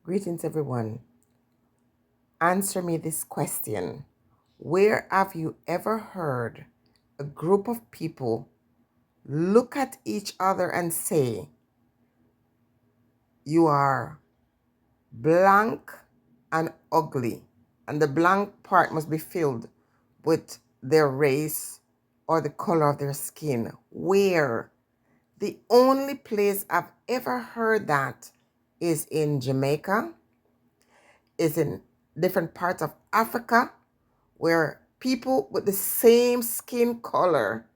Greetings, everyone. Answer me this question. Where have you ever heard a group of people look at each other and say, you are blank and ugly, and the blank part must be filled with their race or the color of their skin? Where? The only place I've ever heard that is in Jamaica, is in different parts of Africa, where people with the same skin color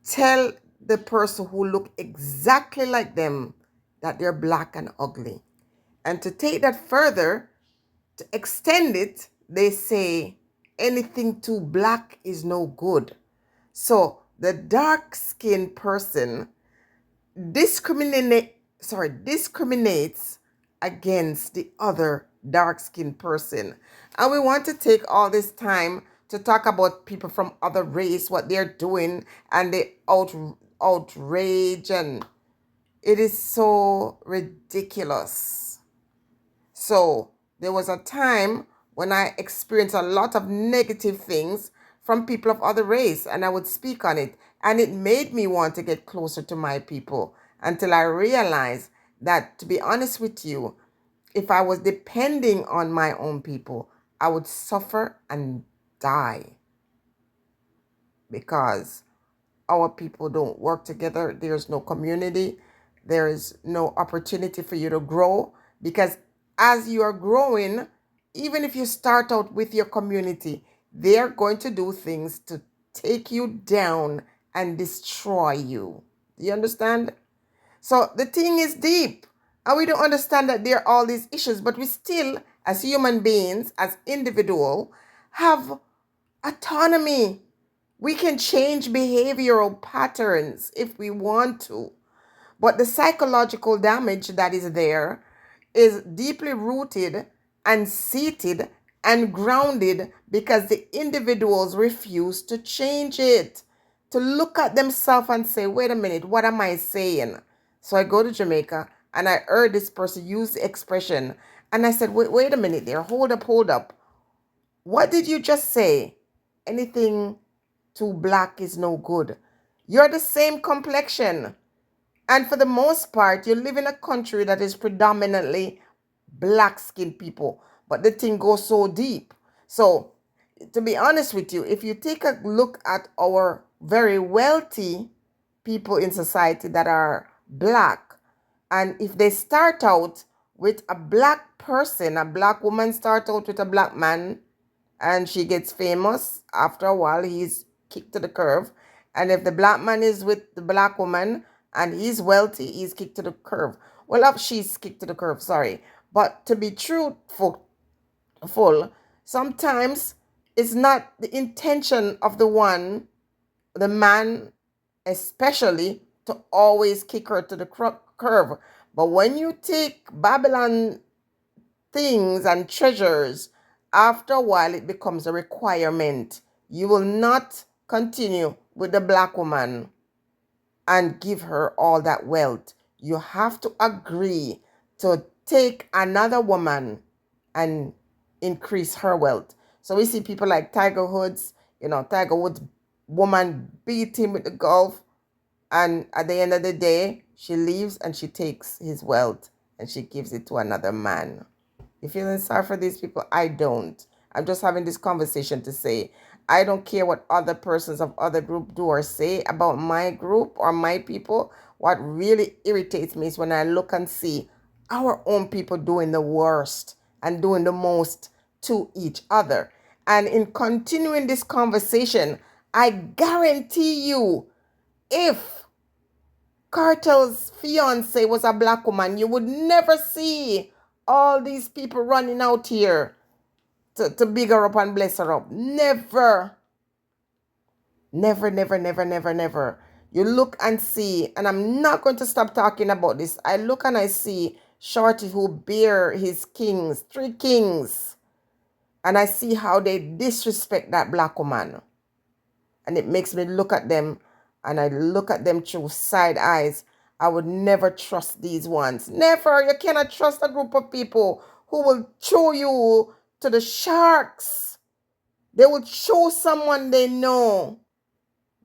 tell the person who look exactly like them that they're black and ugly. And to take that further, to extend it, they say anything too black is no good. So the dark skinned person discriminates against the other dark-skinned person. And we want to take all this time to talk about people from other race, what they're doing, and the outrage, and it is so ridiculous. So there was a time when I experienced a lot of negative things from people of other race, and I would speak on it, and it made me want to get closer to my people until I realized that, to be honest with you, if I was depending on my own people, I would suffer and die, because our people don't work together. There's no community. There is no opportunity for you to grow, because as you are growing, even if you start out with your community, they're going to do things to take you down and destroy you. Do you understand? So the thing is deep, and we don't understand that there are all these issues, but we still, as human beings, as individual, have autonomy. We can change behavioral patterns if we want to. But the psychological damage that is there is deeply rooted and seated and grounded because the individuals refuse to change it, to look at themselves and say, wait a minute, what am I saying? So I go to Jamaica and I heard this person use the expression, and I said, wait a minute there, hold up, hold up. What did you just say? Anything too black is no good. You're the same complexion. And for the most part, you live in a country that is predominantly black skinned people. But the thing goes so deep. So, to be honest with you, if you take a look at our very wealthy people in society that are black, and if they start out with a black person, a black woman start out with a black man, and she gets famous. After a while, he's kicked to the curb. And if the black man is with the black woman and he's wealthy, he's kicked to the curb. Well, she's kicked to the curb, sorry. But to be truthful, sometimes it's not the intention of the man especially, to always kick her to the curb. But when you take Babylon things and treasures, after a while it becomes a requirement. You will not continue with the black woman and give her all that wealth. You have to agree to take another woman and increase her wealth. So we see people like Tiger Woods, Tiger Woods' woman beat him with the golf, and at the end of the day, she leaves and she takes his wealth and she gives it to another man. You feeling sorry for these people? I don't. I'm just having this conversation to say, I don't care what other persons of other group do or say about my group or my people. What really irritates me is when I look and see our own people doing the worst and doing the most to each other. And in continuing this conversation, I guarantee you, if Cartel's fiance was a black woman, you would never see all these people running out here to big her up and bless her up. Never. Never, never, never, never, never. You look and see, and I'm not going to stop talking about this. I look and I see Shorty, who bear his kings, 3 kings, and I see how they disrespect that black woman. And it makes me look at them, and I look at them through side eyes. I would never trust these ones. Never. You cannot trust a group of people who will throw you to the sharks. They will show someone they know.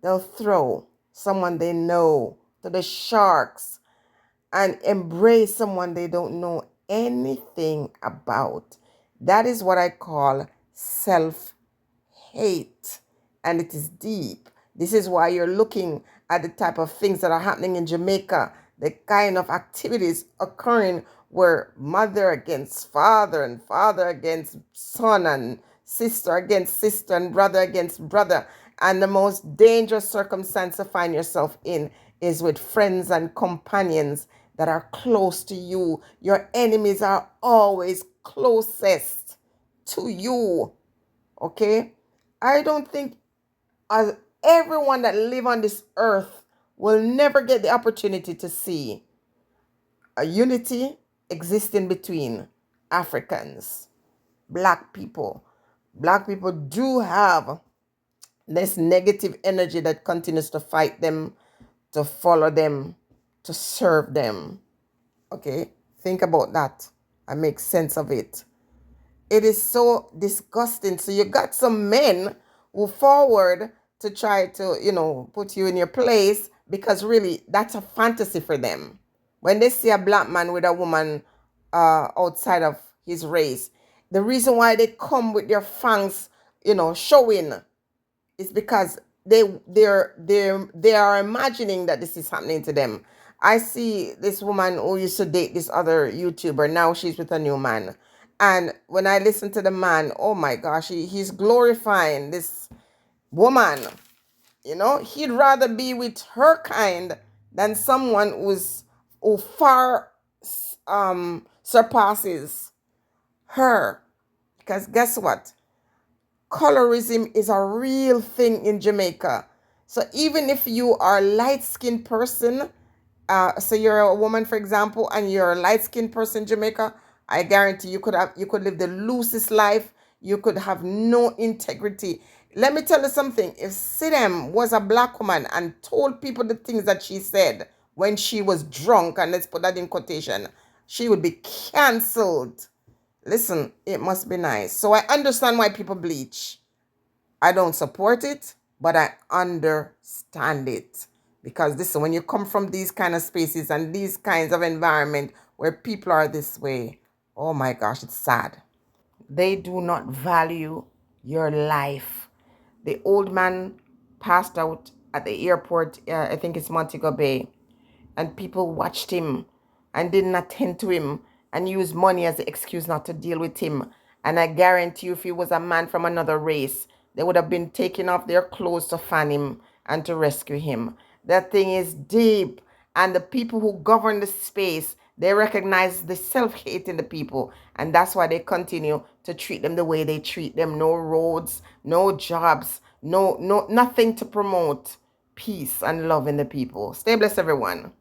They'll throw someone they know to the sharks and embrace someone they don't know anything about. That is what I call self hate, and it is deep. This is why you're looking at the type of things that are happening in Jamaica, the kind of activities occurring where mother against father and father against son and sister against sister and brother against brother. And the most dangerous circumstance to find yourself in is with friends and companions that are close to you. Your enemies are always closest to you. Okay? I don't think as everyone that live on this earth will never get the opportunity to see a unity existing between Africans, black people. Black people do have this negative energy that continues to fight them, to follow them, to serve them. Okay? Think about that and make sense of it. It is so disgusting. So you got some men who forward to try to, put you in your place because really that's a fantasy for them. When they see a black man with a woman outside of his race, the reason why they come with their fangs, showing is because they are imagining that this is happening to them. I see this woman who used to date this other YouTuber. Now she's with a new man. And when I listen to the man, oh my gosh, he's glorifying this woman. He'd rather be with her kind than someone who far surpasses her. Because guess what? Colorism is a real thing in Jamaica. So even if you are a light-skinned person, so you're a woman, for example, and you're a light-skinned person in Jamaica, I guarantee you could live the loosest life. You could have no integrity. Let me tell you something. If Sidem was a black woman and told people the things that she said when she was drunk, and let's put that in quotation, she would be cancelled. Listen, it must be nice. So I understand why people bleach. I don't support it, but I understand it. Because listen, when you come from these kind of spaces and these kinds of environment where people are this way, oh my gosh, it's sad. They do not value your life. The old man passed out at the airport, I think it's Montego Bay, and people watched him and didn't attend to him and used money as the excuse not to deal with him. And I guarantee you, if he was a man from another race, they would have been taking off their clothes to fan him and to rescue him. That thing is deep. And the people who govern the space, they recognize the self-hate in the people. And that's why they continue to treat them the way they treat them. No roads, no jobs, nothing to promote peace and love in the people. Stay blessed, everyone.